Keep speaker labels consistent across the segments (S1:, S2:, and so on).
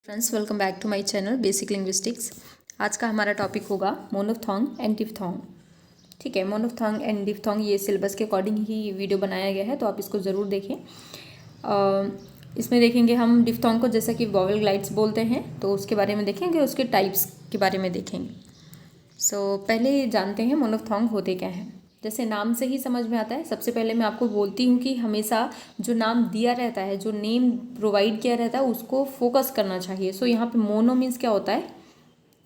S1: Friends, welcome back to my channel basic linguistics. आज का हमारा टॉपिक होगा मोनोफ्थोंग एंड डिप्थोंग। ठीक है, मोनोफ्थोंग एंड डिप्थोंग ये सिलेबस के अकॉर्डिंग ही वीडियो बनाया गया है, तो आप इसको ज़रूर देखें। इसमें देखेंगे हम डिप्थोंग को, जैसा कि वॉवेल ग्लाइड्स बोलते हैं, तो उसके बारे में देखेंगे, उसके टाइप्स के बारे में देखेंगे। पहले जानते हैं मोनोफ्थोंग होते क्या हैं। जैसे नाम से ही समझ में आता है। सबसे पहले मैं आपको बोलती हूँ कि हमेशा जो नाम दिया रहता है, जो नेम प्रोवाइड किया रहता है, उसको फोकस करना चाहिए। यहाँ पे मोनो मीन्स क्या होता है?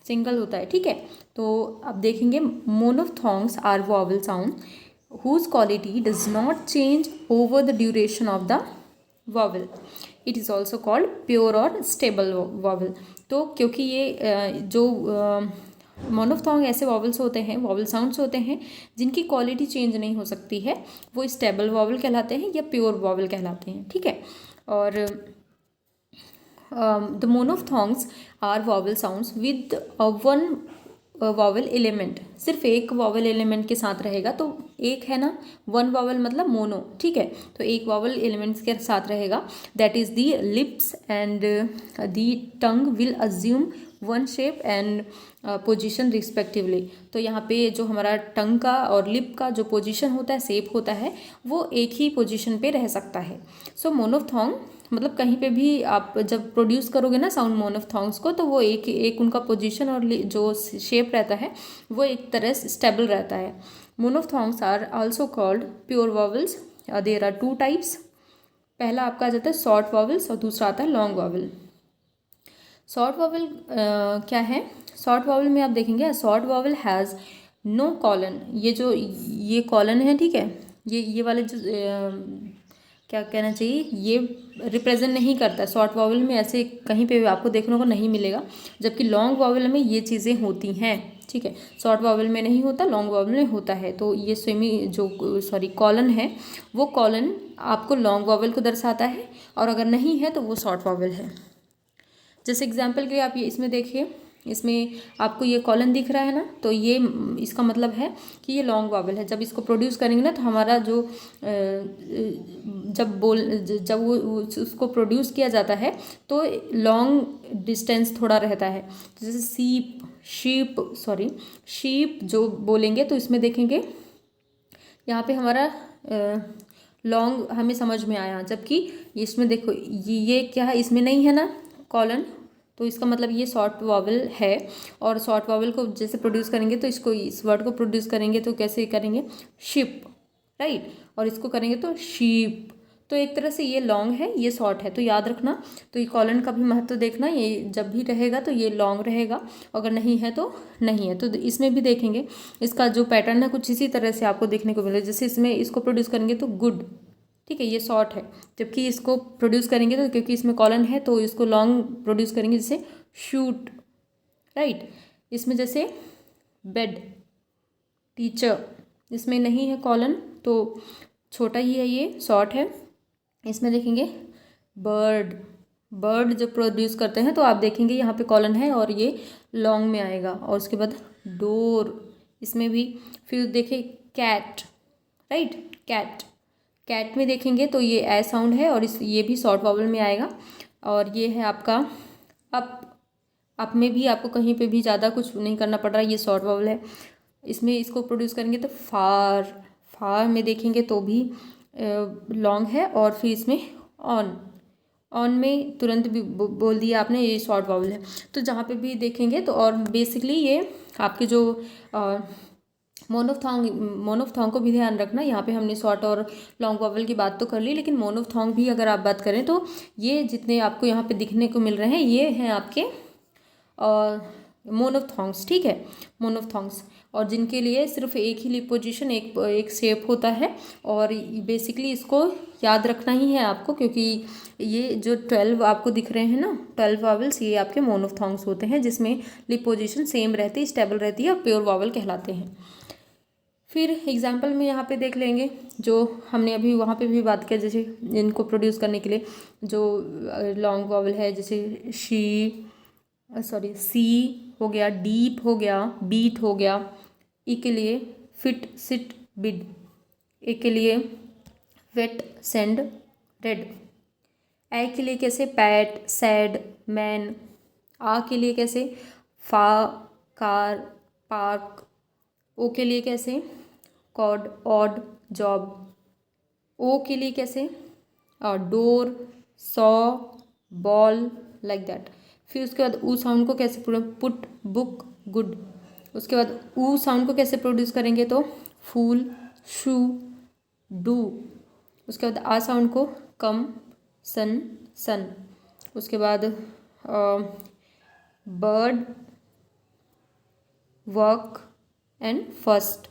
S1: सिंगल होता है। ठीक है, तो अब देखेंगे monophthongs are vowel sound whose quality does not change over the duration of the vowel. It is also called pure और स्टेबल वॉवल। तो क्योंकि ये जो मोनोफ्थोंग ऐसे वॉवल्स होते हैं, वॉवल साउंड्स होते हैं जिनकी क्वालिटी चेंज नहीं हो सकती है, वो स्टेबल वॉवल कहलाते हैं या प्योर वॉवल कहलाते हैं। ठीक है, और the monophthongs are vowel sounds with one vowel element. सिर्फ एक वॉवल एलिमेंट के साथ रहेगा, तो एक है ना, वन वॉवल मतलब मोनो। ठीक है, तो एक वॉवल एलिमेंट्स के साथ रहेगा, that is the lips and the tongue will assume one shape and position respectively. तो यहाँ पे जो हमारा टंग का और लिप का जो पोजीशन होता है, शेप होता है, वो एक ही पोजीशन पे रह सकता है। मोनोफ्थोंग मतलब कहीं पे भी आप जब प्रोड्यूस करोगे ना साउंड मोनोफ्थोंग्स को, तो वो एक उनका पोजीशन और जो शेप रहता है वो एक तरह से स्टेबल रहता है। Monophthongs are also called pure vowels. There are two types. पहला आपका आ जाता है शॉर्ट वॉवल्स और दूसरा आता है लॉन्ग वॉवल। शॉर्ट वॉवल क्या है? शॉर्ट वॉवल में आप देखेंगे short vowel has no colon. ये कॉलन है, ठीक है, ये वाले जो क्या कहना चाहिए, ये रिप्रेजेंट नहीं करता। शॉर्ट वॉवल में ऐसे कहीं पे भी आपको देखने को नहीं मिलेगा, जबकि लॉन्ग वॉवल में ये चीज़ें होती हैं। ठीक है, शॉर्ट वॉवल में नहीं होता, लॉन्ग वॉवल में होता है। तो ये कॉलन है, वो कॉलन आपको लॉन्ग वॉवल को दर्शाता है, और अगर नहीं है तो वो शॉर्ट वॉवल है। जैसे एग्जाम्पल के लिए आप ये इसमें देखिए, इसमें आपको ये कॉलन दिख रहा है ना, तो ये इसका मतलब है कि ये लॉन्ग वॉवल है। जब इसको प्रोड्यूस करेंगे ना, तो हमारा जो जब वो उसको प्रोड्यूस किया जाता है, तो लॉन्ग डिस्टेंस थोड़ा रहता है। तो जैसे शीप जो बोलेंगे, तो इसमें देखेंगे यहाँ पे हमारा लॉन्ग हमें समझ में आया, जबकि इसमें देखो ये क्या है, इसमें नहीं है ना कॉलन, तो इसका मतलब ये शॉर्ट वॉवल है। और शॉर्ट वॉवल को जैसे प्रोड्यूस करेंगे, तो इस वर्ड को प्रोड्यूस करेंगे तो कैसे करेंगे? Ship, right. और इसको करेंगे तो शीप। तो एक तरह से ये लॉन्ग है, ये शॉर्ट है, तो याद रखना। तो ये कॉलन का भी महत्व देखना, ये जब भी रहेगा तो ये लॉन्ग रहेगा, अगर नहीं है तो नहीं है। तो इसमें भी देखेंगे, इसका जो पैटर्न है कुछ इसी तरह से आपको देखने को मिलेगा। जैसे इसमें इसको प्रोड्यूस करेंगे तो गुड, ठीक है, ये शॉर्ट है। जबकि इसको प्रोड्यूस करेंगे तो क्योंकि इसमें कॉलन है, तो इसको लॉन्ग प्रोड्यूस करेंगे, जैसे शूट, राइट। इसमें जैसे बेड, टीचर, इसमें नहीं है कॉलन, तो छोटा ही है, ये शॉर्ट है। इसमें देखेंगे बर्ड जब प्रोड्यूस करते हैं, तो आप देखेंगे यहाँ पे कॉलन है और ये लॉन्ग में आएगा। और उसके बाद डोर, इसमें भी। फिर देखिए कैट, राइट, कैट में देखेंगे तो ये ए साउंड है, और ये भी शॉर्ट वॉवल में आएगा। और ये है आपका अप में भी आपको कहीं पे भी ज़्यादा कुछ नहीं करना पड़ रहा है, ये शॉर्ट वॉवल है। इसमें इसको प्रोड्यूस करेंगे तो फार में देखेंगे तो भी लॉन्ग है। और फिर इसमें ऑन में तुरंत भी बोल दिया आपने, ये शॉर्ट वॉवल है। तो जहाँ पे भी देखेंगे तो, और बेसिकली ये आपके जो मोनोफ्थोंग को भी ध्यान रखना। यहाँ पे हमने शॉर्ट और लॉन्ग वॉवल की बात तो कर ली, लेकिन मोनोफ्थोंग भी अगर आप बात करें, तो ये जितने आपको यहाँ पे दिखने को मिल रहे हैं, ये हैं आपके मोनोफ्थोंग्स। ठीक है, मोनोफ्थोंग्स, और जिनके लिए सिर्फ एक ही लिप पोजीशन, एक शेप होता है। और बेसिकली इसको याद रखना ही है आपको, क्योंकि ये जो 12 आपको दिख रहे हैं ना, 12 वॉवल्स, ये आपके मोनोफ्थोंग्स होते हैं, जिसमें लिप पोजीशन सेम रहती है, स्टेबल रहती है, और प्योर वॉवल कहलाते हैं। फिर एग्जाम्पल में यहाँ पे देख लेंगे, जो हमने अभी वहाँ पे भी बात किया, जैसे इनको प्रोड्यूस करने के लिए जो लॉन्ग वॉवल है, जैसे सी हो गया, डीप हो गया, बीट हो गया। ई के लिए फिट, सिट, बिड। ए के लिए वेट, सेंड, रेड। ए के लिए कैसे पैट, सैड, मैन। आ के लिए कैसे, फा, कार, पार्क। ओ के लिए कैसे, कॉड, ऑड, जॉब। ओ के लिए कैसे, door, saw, ball, like that. फिर उसके बाद ऊ साउंड को कैसे, पुट, बुक, गुड। उसके बाद ऊ साउंड को कैसे प्रोड्यूस करेंगे, तो फूल, शू, डू। उसके बाद आ साउंड को कम, सन, सन। उसके बाद बर्ड, वर्क एंड फर्स्ट।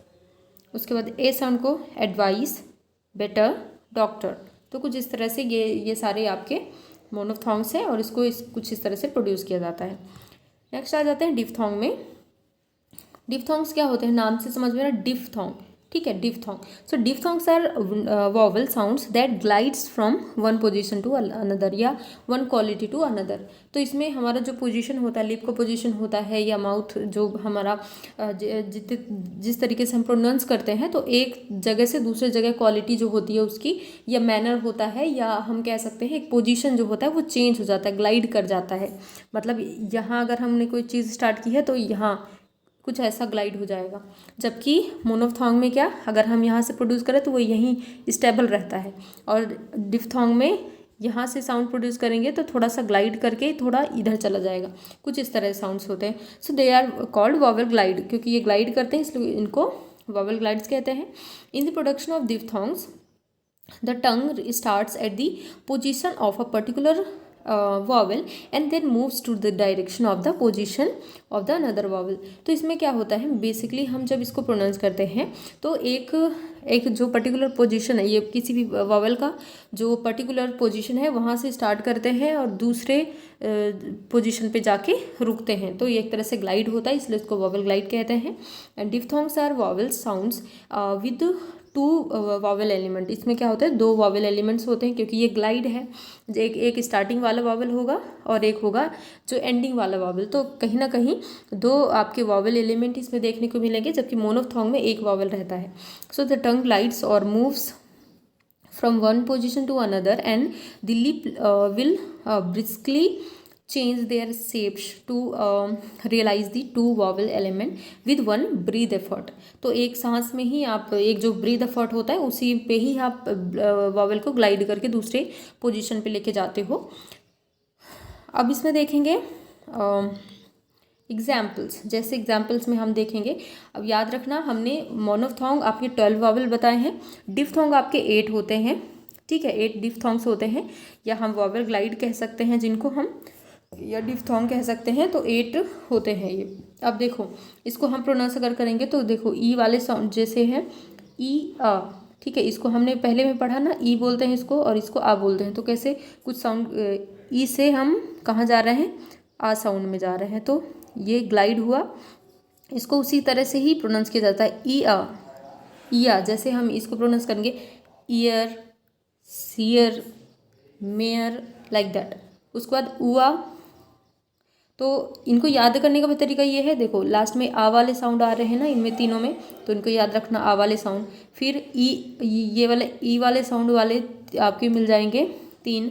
S1: उसके बाद ए साउंड को एडवाइस, बेटर, डॉक्टर। तो कुछ इस तरह से ये सारे आपके मोनोफथोंग्स हैं और इसको कुछ इस तरह से प्रोड्यूस किया जाता है। नेक्स्ट आ जाते हैं डिफ्थोंग में। डिफ्थोंग्स क्या होते हैं, नाम से समझ में रहा, डिफ्थोंग, ठीक है, diphthong. So diphthongs are vowel sounds that glides from one position to another या वन क्वालिटी टू अनदर। तो इसमें हमारा जो पोजीशन होता है, लिप का पोजीशन होता है या माउथ जो हमारा जिस तरीके से हम प्रोनाउंस करते हैं, तो एक जगह से दूसरे जगह क्वालिटी जो होती है उसकी या मैनर होता है, या हम कह सकते हैं एक पोजीशन जो होता है वो चेंज हो जाता है, ग्लाइड कर जाता है। मतलब यहाँ अगर हमने कोई चीज़ स्टार्ट की है तो यहाँ कुछ ऐसा ग्लाइड हो जाएगा, जबकि मोनोफथोंग में क्या, अगर हम यहाँ से प्रोड्यूस करें तो वो यहीं स्टेबल रहता है, और डिफ्थोंग में यहाँ से साउंड प्रोड्यूस करेंगे तो थोड़ा सा ग्लाइड करके थोड़ा इधर चला जाएगा। कुछ इस तरह साउंड्स होते हैं। So they are called vowel glide, क्योंकि ये ग्लाइड करते हैं इसलिए इनको वॉवल ग्लाइड्स कहते हैं। In the production of diphthongs the tongue starts at the position of a particular vowel and then moves to the direction of the position of the another vowel। तो इसमें क्या होता है, बेसिकली हम जब इसको प्रोनाउंस करते हैं तो एक जो पर्टिकुलर पोजीशन है, ये किसी भी वॉवल का जो पर्टिकुलर पोजीशन है वहाँ से स्टार्ट करते हैं और दूसरे पोजीशन पे जाके रुकते हैं, तो ये एक तरह से ग्लाइड होता है, इसलिए इसको वॉवल ग्लाइड कहते हैं। And diphthongs are vowel sounds with two vowel element. इसमें क्या होता है, दो वॉवल एलिमेंट्स होते हैं, क्योंकि ये ग्लाइड है। एक स्टार्टिंग वाला वॉवल होगा और एक होगा जो एंडिंग वाला वॉवल, तो कहीं ना कहीं दो आपके वॉवल एलिमेंट इसमें देखने को मिलेंगे, जबकि मोनोफथोंग में एक वॉवल रहता है। सो द टंग ग्लाइड्स और moves from one position to another and the lip will briskly change their shapes to realize the two vowel element with one breath effort। तो एक सांस में ही आप एक जो breath effort होता है उसी पे ही आप वॉवल को ग्लाइड करके दूसरे पोजीशन पे लेके जाते हो। अब इसमें देखेंगे एग्जाम्पल्स, जैसे एग्जाम्पल्स में हम देखेंगे। अब याद रखना, हमने मोनोफथोंग आपके 12 वॉवल बताए हैं, डिफ्थोंग आपके 8 होते हैं, ठीक है, 8 डिफ्थोंग्स होते हैं, या हम वॉवल ग्लाइड कह सकते हैं जिनको हम, या डिफ्थोंग कह सकते हैं, तो 8 होते हैं ये। अब देखो इसको हम प्रोनाउंस अगर करेंगे तो देखो ई वाले साउंड जैसे हैं ई आ, ठीक है, इसको हमने पहले में पढ़ा ना, ई बोलते हैं इसको और इसको आ बोलते हैं, तो कैसे कुछ साउंड ई से हम कहाँ जा रहे हैं, आ साउंड में जा रहे हैं, तो ये ग्लाइड हुआ। इसको उसी तरह से ही प्रोनाउंस किया जाता है ई आ, जैसे हम इसको प्रोनाउंस करेंगे ear, sear, mayor, like that. उसके बाद उआ, तो इनको याद करने का भी तरीका ये है, देखो लास्ट में आ वाले साउंड आ रहे हैं ना इनमें तीनों में, तो इनको याद रखना आ वाले साउंड। फिर ई, ये वाले ई वाले साउंड वाले आपके मिल जाएंगे 3,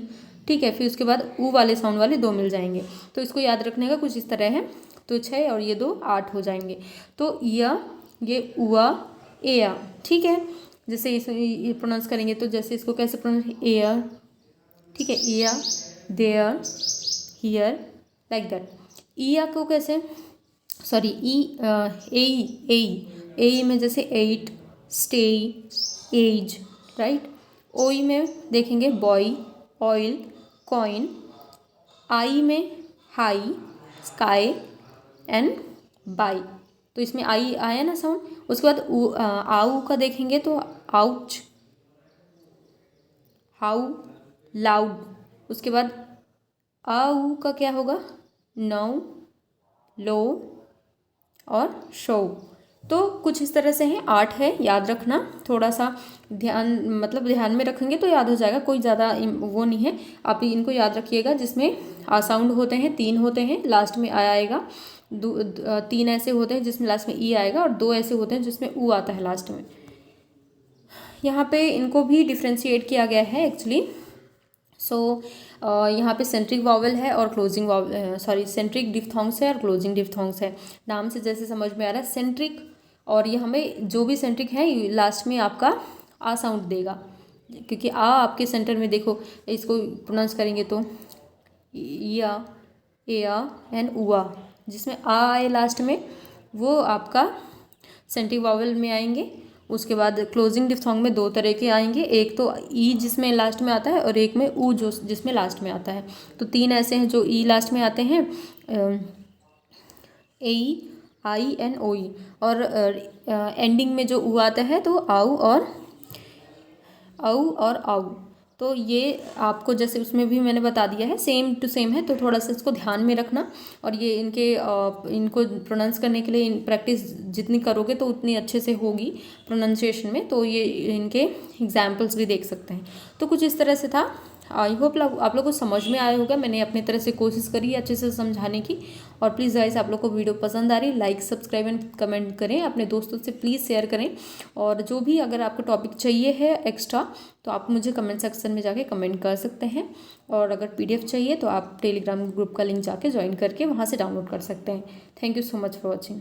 S1: ठीक है। फिर उसके बाद ऊ वाले साउंड वाले 2 मिल जाएंगे, तो इसको याद रखने का कुछ इस तरह है, तो 6 और ये 2 8 हो जाएंगे। तो ये उआ एया, ठीक है। जैसे ये प्रोनाउंस करेंगे तो जैसे इसको कैसे प्रोनाउंस, एयर, ठीक है, एया, देयर, हियर, लाइक दैट। ईया को कैसे, सॉरी ए में जैसे 8, स्टे, एज, राइट। ओई में देखेंगे बॉय, ऑयल, कॉइन। आई में हाई, स्काई एंड बाई, तो इसमें आई आया ना साउंड। उसके बाद आऊ का देखेंगे तो आउच, हाउ, लाउड। उसके बाद आऊ का क्या होगा, नो, लो और शो। तो कुछ इस तरह से हैं, 8 है, याद रखना, थोड़ा सा ध्यान में रखेंगे तो याद हो जाएगा, कोई ज़्यादा वो नहीं है। आप इनको याद रखिएगा, जिसमें आ साउंड होते हैं 3 होते हैं, लास्ट में आ आएगा। 3 ऐसे होते हैं जिसमें लास्ट में ई आएगा, और 2 ऐसे होते हैं जिसमें ऊ आता है लास्ट में। यहाँ पे इनको भी डिफ्रेंशिएट किया गया है एक्चुअली। सो यहाँ पे सेंट्रिक वॉवल है और closing vowel, sorry centric diphthongs है और क्लोजिंग डिफ्थोंग्स है। नाम से जैसे समझ में आ रहा है सेंट्रिक, और ये हमें जो भी सेंट्रिक है लास्ट में आपका आ साउंड देगा, क्योंकि आ आपके सेंटर में देखो, इसको प्रोनाउंस करेंगे तो या एंड उआ, जिसमें आ आए लास्ट में वो आपका सेंट्रिक वॉवल में आएंगे। उसके बाद क्लोजिंग डिफ्थोंग में दो तरह के आएंगे, एक तो ई जिसमें लास्ट में आता है और एक में ऊ जो जिसमें लास्ट में आता है। तो तीन ऐसे हैं जो ई लास्ट में आते हैं, ए आई एन ओ ई, और एंडिंग में जो ऊ आता है तो आऊ और आऊ। तो ये आपको जैसे उसमें भी मैंने बता दिया है, सेम टू सेम है, तो थोड़ा सा इसको ध्यान में रखना। और ये इनको प्रोनाउंस करने के लिए प्रैक्टिस जितनी करोगे तो उतनी अच्छे से होगी प्रोनाउंसिएशन में। तो ये इनके एग्जाम्पल्स भी देख सकते हैं। तो कुछ इस तरह से था। आई होप आप लोग को समझ में आया होगा। मैंने अपनी तरह से कोशिश करी अच्छे से समझाने की। और प्लीज़ गाइस, आप लोग को वीडियो पसंद आ रही, लाइक सब्सक्राइब एंड कमेंट करें, अपने दोस्तों से प्लीज़ शेयर करें। और जो भी अगर आपको टॉपिक चाहिए है एक्स्ट्रा, तो आप मुझे कमेंट सेक्शन में जाके कमेंट कर सकते हैं। और अगर PDF चाहिए तो आप टेलीग्राम ग्रुप का लिंक जाके ज्वाइन करके वहाँ से डाउनलोड कर सकते हैं। Thank you so much for watching.